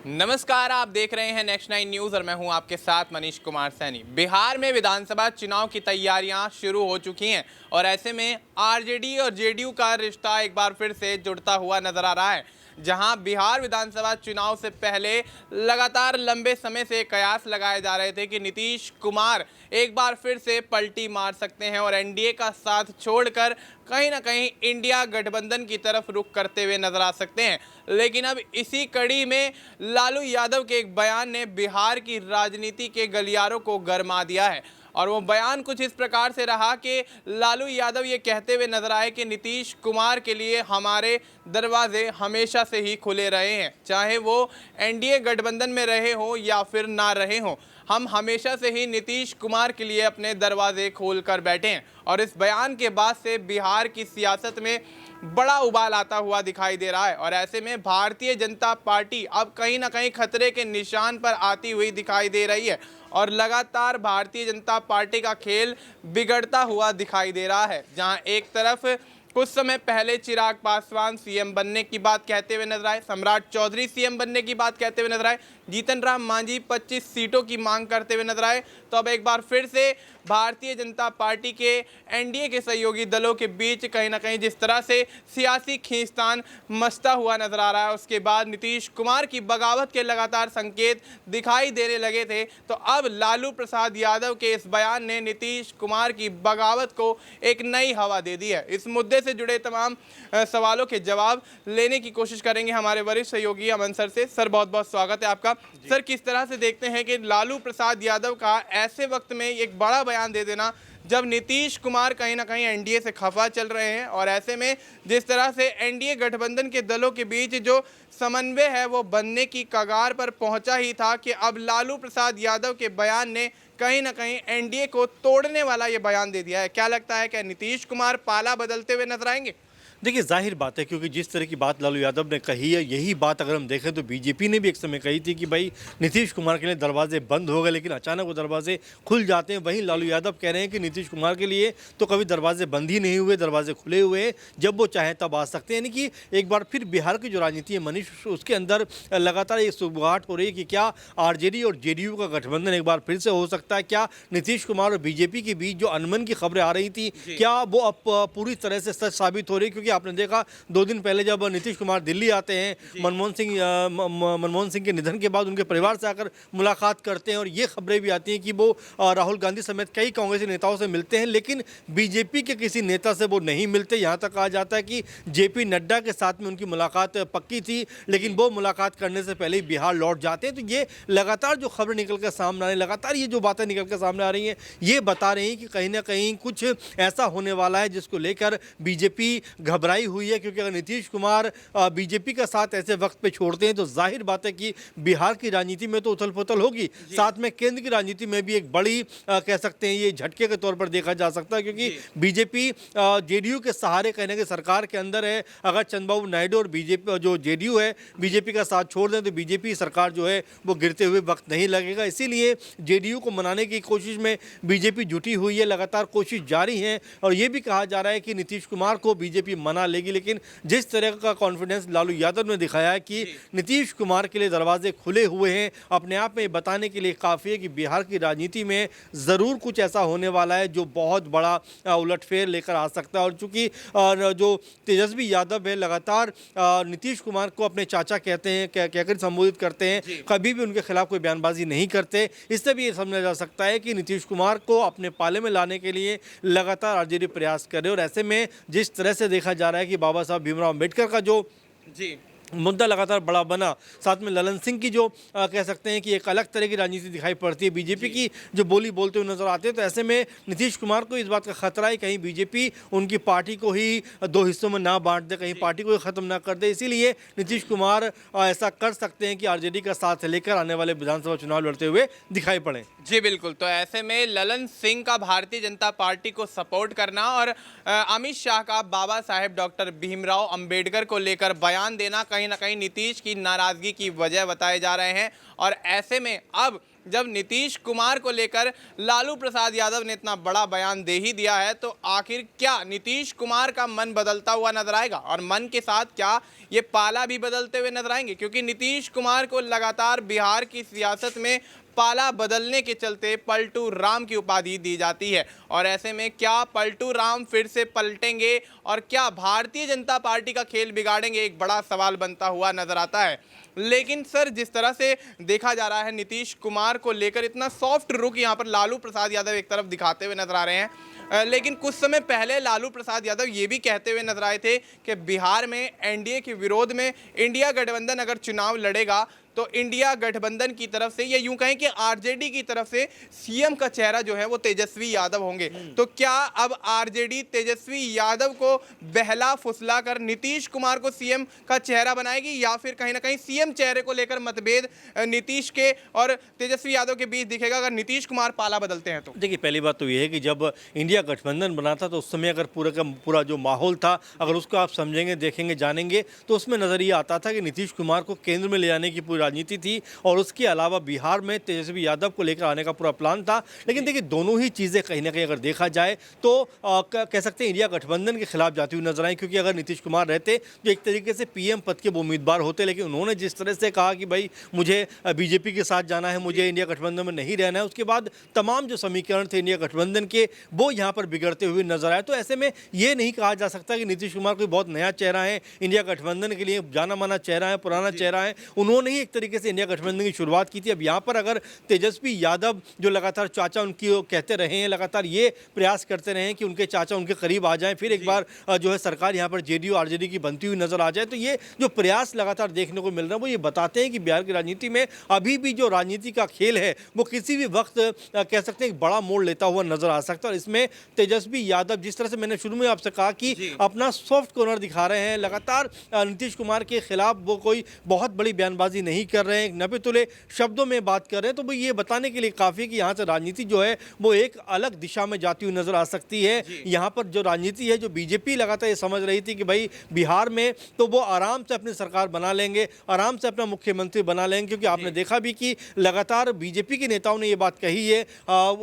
नमस्कार, आप देख रहे हैं नेक्स्ट 9 न्यूज़ और मैं हूं आपके साथ मनीष कुमार सैनी। बिहार में विधानसभा चुनाव की तैयारियां शुरू हो चुकी हैं और ऐसे में आरजेडी और जेडीयू का रिश्ता एक बार फिर से जुड़ता हुआ नजर आ रहा है। जहां बिहार विधानसभा चुनाव से पहले लगातार लंबे समय से कयास लगाए जा रहे थे कि नीतीश कुमार एक बार फिर से पलटी मार सकते हैं और एनडीए का साथ छोड़कर कहीं ना कहीं इंडिया गठबंधन की तरफ रुख करते हुए नजर आ सकते हैं। लेकिन अब इसी कड़ी में लालू यादव के एक बयान ने बिहार की राजनीति के गलियारों को गरमा दिया है और वो बयान कुछ इस प्रकार से रहा कि लालू यादव ये कहते हुए नजर आए कि नीतीश कुमार के लिए हमारे दरवाजे हमेशा से ही खुले रहे हैं, चाहे वो एनडीए गठबंधन में रहे हो या फिर ना रहे हो, हम हमेशा से ही नीतीश कुमार के लिए अपने दरवाजे खोल कर बैठे हैं। और इस बयान के बाद से बिहार की सियासत में बड़ा उबाल आता हुआ दिखाई दे रहा है और ऐसे में भारतीय जनता पार्टी अब कहीं ना कहीं खतरे के निशान पर आती हुई दिखाई दे रही है और लगातार भारतीय जनता पार्टी का खेल बिगड़ता हुआ दिखाई दे रहा है। जहां एक तरफ कुछ समय पहले चिराग पासवान सीएम बनने की बात कहते हुए नजर आए, सम्राट चौधरी सीएम बनने की बात कहते हुए नजर आए, जीतन राम मांझी 25 सीटों की मांग करते हुए नजर आए, तो अब एक बार फिर से भारतीय जनता पार्टी के एनडीए के सहयोगी दलों के बीच कहीं ना कहीं जिस तरह से सियासी खींचतान मचता हुआ नजर आ रहा है, उसके बाद नीतीश कुमार की बगावत के लगातार संकेत दिखाई देने लगे थे, तो अब लालू प्रसाद यादव के इस बयान ने नीतीश कुमार की बगावत को एक नई हवा दे दी है। इस मुद्दे से जुड़े तमाम सवालों के जवाब लेने की कोशिश करेंगे हमारे वरिष्ठ सहयोगी अमन सर से। सर, बहुत बहुत स्वागत है आपका। सर, किस तरह से देखते हैं कि लालू प्रसाद यादव का ऐसे वक्त में एक बड़ा बयान दे देना जब नीतीश कुमार कहीं ना कहीं एनडीए से खफा चल रहे हैं और ऐसे में जिस तरह से एनडीए गठबंधन के दलों के बीच जो समन्वय है वो बनने की कगार पर पहुंचा ही था कि अब लालू प्रसाद यादव के बयान ने कहीं ना कहीं एनडीए को तोड़ने वाला ये बयान दे दिया है। क्या लगता है, क्या नीतीश कुमार पाला बदलते हुए नजर आएंगे? देखिए, जाहिर बात है, क्योंकि जिस तरह की बात लालू यादव ने कही है, यही बात अगर हम देखें तो बीजेपी ने भी एक समय कही थी कि भाई नीतीश कुमार के लिए दरवाजे बंद हो गए, लेकिन अचानक वो दरवाजे खुल जाते हैं। वहीं लालू यादव कह रहे हैं कि नीतीश कुमार के लिए तो कभी दरवाजे बंद ही नहीं हुए, दरवाजे खुले हुए हैं, जब वो चाहें तब आ सकते हैं। यानी कि एक बार फिर बिहार की जो राजनीति है मनीष, उसके अंदर लगातार ये सुगबुगाहट हो रही है कि क्या आरजेडी और जेडीयू का गठबंधन एक बार फिर से हो सकता है। क्या नीतीश कुमार और बीजेपी के बीच जो अनबन की खबरें आ रही थी, क्या वो अब पूरी तरह से सच साबित हो रही है? क्योंकि आपने देखा 2 दिन पहले जब नीतीश कुमार दिल्ली आते हैं, मनमोहन सिंह के निधन के बाद उनके परिवार से आकर मुलाकात करते हैं और ये खबरें भी आती हैं कि वो राहुल गांधी समेत कई कांग्रेसी नेताओं से मिलते हैं, लेकिन बीजेपी के किसी नेता से वो नहीं मिलते। यहाँ तक कहा जाता है कि जेपी नड्डा के साथ में उनकी मुलाकात पक्की थी, लेकिन वो मुलाकात करने से पहले ही बिहार लौट जाते हैं। तो ये लगातार जो खबरें निकल कर सामने आ रही हैं, लगातार ये जो बातें निकल कर सामने आ रही हैं, ये बता रही हैं कि कहीं ना कहीं कुछ ऐसा होने वाला है जिसको लेकर बीजेपी घबराई हुई है। क्योंकि अगर नीतीश कुमार बीजेपी का साथ ऐसे वक्त पे छोड़ते हैं तो जाहिर बात है कि बिहार की राजनीति में तो उथल पुथल होगी, साथ में केंद्र की राजनीति में भी एक बड़ी कह सकते हैं ये झटके के तौर पर देखा जा सकता है। क्योंकि बीजेपी जेडीयू के सहारे कहने के सरकार के अंदर है। अगर चंद्रबाबू नायडू और बीजेपी जो जेडीयू है बीजेपी का साथ छोड़ दें तो बीजेपी सरकार जो है वो गिरते हुए वक्त नहीं लगेगा। इसीलिए जेडीयू को मनाने की कोशिश में बीजेपी जुटी हुई है, लगातार कोशिश जारी है और ये भी कहा जा रहा है कि नीतीश कुमार को बीजेपी मना लेगी। लेकिन जिस तरह का कॉन्फिडेंस लालू यादव ने दिखाया है कि नीतीश कुमार के लिए दरवाजे खुले हुए हैं, अपने आप में बताने के लिए काफ़ी है कि बिहार की राजनीति में ज़रूर कुछ ऐसा होने वाला है जो बहुत बड़ा उलटफेर लेकर आ सकता है। और चूँकि जो तेजस्वी यादव है लगातार नीतीश कुमार को अपने चाचा कहते हैं, कहकर संबोधित करते हैं, कभी भी उनके खिलाफ कोई बयानबाजी नहीं करते। इससे भी ये समझा जा सकता है कि नीतीश कुमार को अपने पाले में लाने के लिए लगातार आरजेडी प्रयास कर रहे हैं। और ऐसे में जिस तरह से देखा जा रहा है कि बाबा साहब भीमराव अम्बेडकर का जो मुद्दा लगातार बड़ा बना, साथ में ललन सिंह की जो कह सकते हैं कि एक अलग तरह की राजनीति दिखाई पड़ती है, बीजेपी की जो बोली बोलते हुए नजर आते हैं, तो ऐसे में नीतीश कुमार को इस बात का खतरा है कहीं बीजेपी उनकी पार्टी को ही 2 हिस्सों में ना बांट दे, कहीं पार्टी को ही खत्म ना कर दे। इसीलिए नीतीश कुमार ऐसा कर सकते हैं कि आरजेडी का साथ लेकर आने वाले विधानसभा चुनाव लड़ते हुए दिखाई पड़े। जी बिल्कुल, तो ऐसे में ललन सिंह का भारतीय जनता पार्टी को सपोर्ट करना और अमित शाह का बाबा साहेब डॉक्टर भीमराव अंबेडकर को लेकर बयान देना कहीं ना कहीं नीतीश की नाराजगी की वजह बताए जा रहे हैं। और ऐसे में अब जब नीतीश कुमार को लेकर लालू प्रसाद यादव ने इतना बड़ा बयान दे ही दिया है, तो आखिर क्या नीतीश कुमार का मन बदलता हुआ नजर आएगा और मन के साथ क्या ये पाला भी बदलते हुए नजर आएंगे? क्योंकि नीतीश कुमार को लगातार बिहार की सियासत में पाला बदलने के चलते पलटू राम की उपाधि दी जाती है। और ऐसे में क्या पलटू राम फिर से पलटेंगे और क्या भारतीय जनता पार्टी का खेल बिगाड़ेंगे, एक बड़ा सवाल बनता हुआ नजर आता है। लेकिन सर, जिस तरह से देखा जा रहा है नीतीश कुमार को लेकर इतना सॉफ्ट रुख यहाँ पर लालू प्रसाद यादव एक तरफ दिखाते हुए नजर आ रहे हैं, लेकिन कुछ समय पहले लालू प्रसाद यादव ये भी कहते हुए नजर आए थे कि बिहार में एनडीए के विरोध में इंडिया गठबंधन अगर चुनाव लड़ेगा तो इंडिया गठबंधन की तरफ से, या यूं कहें कि आरजेडी की तरफ से सीएम का चेहरा जो है वो तेजस्वी यादव होंगे। तो क्या अब आरजेडी तेजस्वी यादव को बहला फुसला कर नीतीश कुमार को सीएम का चेहरा बनाएगी, या फिर कहीं ना कहीं सीएम चेहरे को लेकर मतभेद नीतीश के और तेजस्वी यादव के बीच दिखेगा अगर नीतीश कुमार पाला बदलते हैं? तो देखिए, पहली बात तो ये है कि जब इंडिया गठबंधन बना था तो उस समय अगर पूरा का पूरा जो माहौल था, अगर उसको आप समझेंगे, देखेंगे, जानेंगे, तो उसमें नज़र ये आता था कि नीतीश कुमार को केंद्र में ले जाने की पूरी राजनीति थी और उसके अलावा बिहार में तेजस्वी यादव को लेकर आने का पूरा प्लान था। लेकिन देखिए, दोनों ही चीज़ें कहीं ना कहीं अगर देखा जाए तो कह सकते हैं इंडिया गठबंधन के खिलाफ जाती हुई नजर आई, क्योंकि अगर नीतीश कुमार रहते जो एक तरीके से पीएम पद के वो उम्मीदवार होते, लेकिन उन्होंने जिस तरह से कहा कि भाई मुझे बीजेपी के साथ जाना है, मुझे इंडिया गठबंधन में नहीं रहना है, उसके बाद तमाम जो समीकरण थे इंडिया गठबंधन के वो यहाँ पर बिगड़ते हुए नजर आए। तो ऐसे में ये नहीं कहा जा सकता कि नीतीश कुमार कोई बहुत नया चेहरा है, इंडिया गठबंधन के लिए जाना माना चेहरा है, पुराना चेहरा है। उन्होंने ही एक तरीके से इंडिया गठबंधन की शुरुआत की थी। अब यहाँ पर अगर तेजस्वी यादव जो लगातार चाचा उनकी कहते रहे हैं, लगातार ये प्रयास करते रहे हैं कि उनके चाचा उनके करीब आ जाएं, फिर एक बार जो है सरकार यहाँ पर जेडीयू आरजेडी की बनती हुई नजर आ जाए, तो ये जो प्रयास लगातार देखने को मिल रहा है वो ये बताते हैं कि बिहार की राजनीति में अभी भी जो राजनीति का खेल है वो किसी भी वक्त कह सकते हैं एक बड़ा मोड़ लेता हुआ नजर आ सकता है। और इसमें तेजस्वी यादव, जिस तरह से मैंने शुरू में आपसे कहा कि अपना सॉफ्ट कॉर्नर दिखा रहे हैं, लगातार नीतीश कुमार के खिलाफ वो कोई बहुत बड़ी बयानबाजी नहीं कर रहे हैं, नपे तुले शब्दों में बात कर रहे हैं, तो वो ये बताने के लिए काफ़ी कि यहाँ से राजनीति जो है वो एक अलग दिशा में जाती हुई नजर आ सकती है। यहाँ पर जो राजनीति है, जो बीजेपी लगातार ये समझ रही थी कि भाई बिहार में तो वो आराम से अपनी सरकार बना लेंगे, आराम से अपना मुख्यमंत्री बना लेंगे, क्योंकि आपने देखा भी कि लगातार बीजेपी के नेताओं ने ये बात कही है,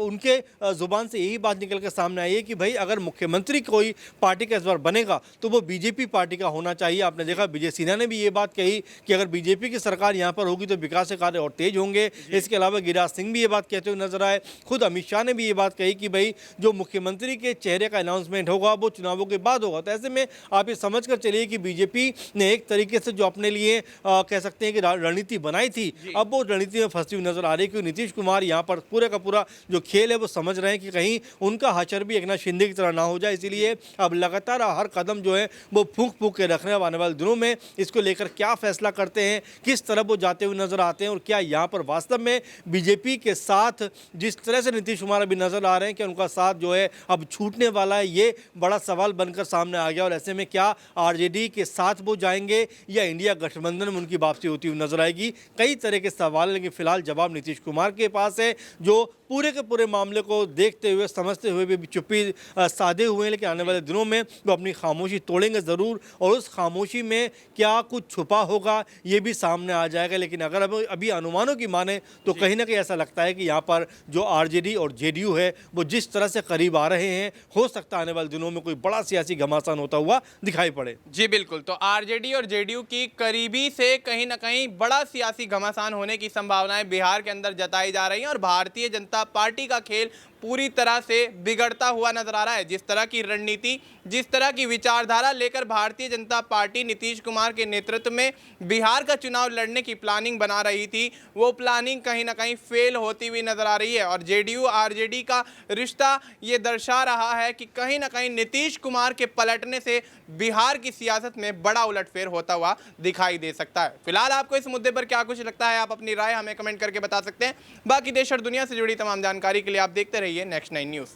उनके जुबान से यही बात निकल कर सामने आई है कि भाई अगर मुख्यमंत्री कोई पार्टी का इस बार बनेगा तो वो बीजेपी पार्टी का होना चाहिए। आपने देखा विजय सिन्हा ने भी ये बात कही कि अगर बीजेपी की सरकार यहाँ पर होगी तो विकास के कार्य और तेज होंगे। इसके अलावा गिरिराज सिंह भी ये बात कहते हुए नजर आए, खुद अमित शाह ने भी ये बात कही कि भाई जो मुख्यमंत्री के चेहरे का अनाउंसमेंट होगा वो चुनावों के बाद होगा। तो ऐसे में आप ये समझ कर चलिए कि बीजेपी ने एक तरीके से जो अपने लिए कह सकते हैं कि रणनीति बनाई थी, अब वो रणनीति में फंसी हुई नजर आ रही है, क्योंकि नीतीश कुमार यहाँ पर पूरे का पूरा जो खेल है वो समझ रहे हैं कि कहीं उनका हचर भी एकनाथ शिंदे की तरह ना हो जाए। इसीलिए अब लगातार हर कदम जो है वो फूंक फूंक के रख रहे हैं। आने वाले दिनों में इसको लेकर क्या फैसला करते हैं, किस तरफ वो जाते हुए नजर आते हैं, और क्या यहाँ पर वास्तव में बीजेपी के साथ जिस तरह से नीतीश कुमार अभी नजर आ रहे हैं कि उनका साथ जो है अब छूटने वाला है, ये बड़ा सवाल बनकर सामने आ गया। और ऐसे में क्या आरजेडी के साथ वो जाएंगे या इंडिया गठबंधन में उनकी वापसी होती हुई नजर आएगी, कई तरह के सवाल, लेकिन फिलहाल जवाब नीतीश कुमार के पास है, जो पूरे के पूरे मामले को देखते हुए समझते हुए भी चुप्पी साधे हुए हैं। लेकिन आने वाले दिनों में वो अपनी खामोशी तोड़ेंगे ज़रूर, और उस खामोशी में क्या कुछ छुपा होगा ये भी सामने आ जाएगा। लेकिन अगर अभी अनुमानों की माने तो कहीं ना कहीं ऐसा लगता है कि यहाँ पर जो आरजेडी और जेडीयू है वो जिस तरह से करीब आ रहे हैं, हो सकता है आने वाले दिनों में कोई बड़ा सियासी घमासान होता हुआ दिखाई पड़े। जी बिल्कुल, तो आरजेडी और जेडीयू की करीबी से कहीं ना कहीं बड़ा सियासी घमासान होने की संभावनाएं बिहार के अंदर जताई जा रही हैं, और भारतीय जनता पार्टी का खेल पूरी तरह से बिगड़ता हुआ नजर आ रहा है। जिस तरह की रणनीति, जिस तरह की विचारधारा लेकर भारतीय जनता पार्टी नीतीश कुमार के नेतृत्व में बिहार का चुनाव लड़ने की प्लानिंग बना रही थी, वो प्लानिंग कहीं ना कहीं फेल होती हुई नजर आ रही है। और जेडीयू आरजेडी का रिश्ता ये दर्शा रहा है कि कहीं ना कहीं नीतीश कुमार के पलटने से बिहार की सियासत में बड़ा उलटफेर होता हुआ दिखाई दे सकता है। फिलहाल आपको इस मुद्दे पर क्या कुछ लगता है, आप अपनी राय हमें कमेंट करके बता सकते हैं। बाकी देश और दुनिया से जुड़ी तमाम जानकारी के लिए आप देखते रहिए नेक्स्ट 9 न्यूज़।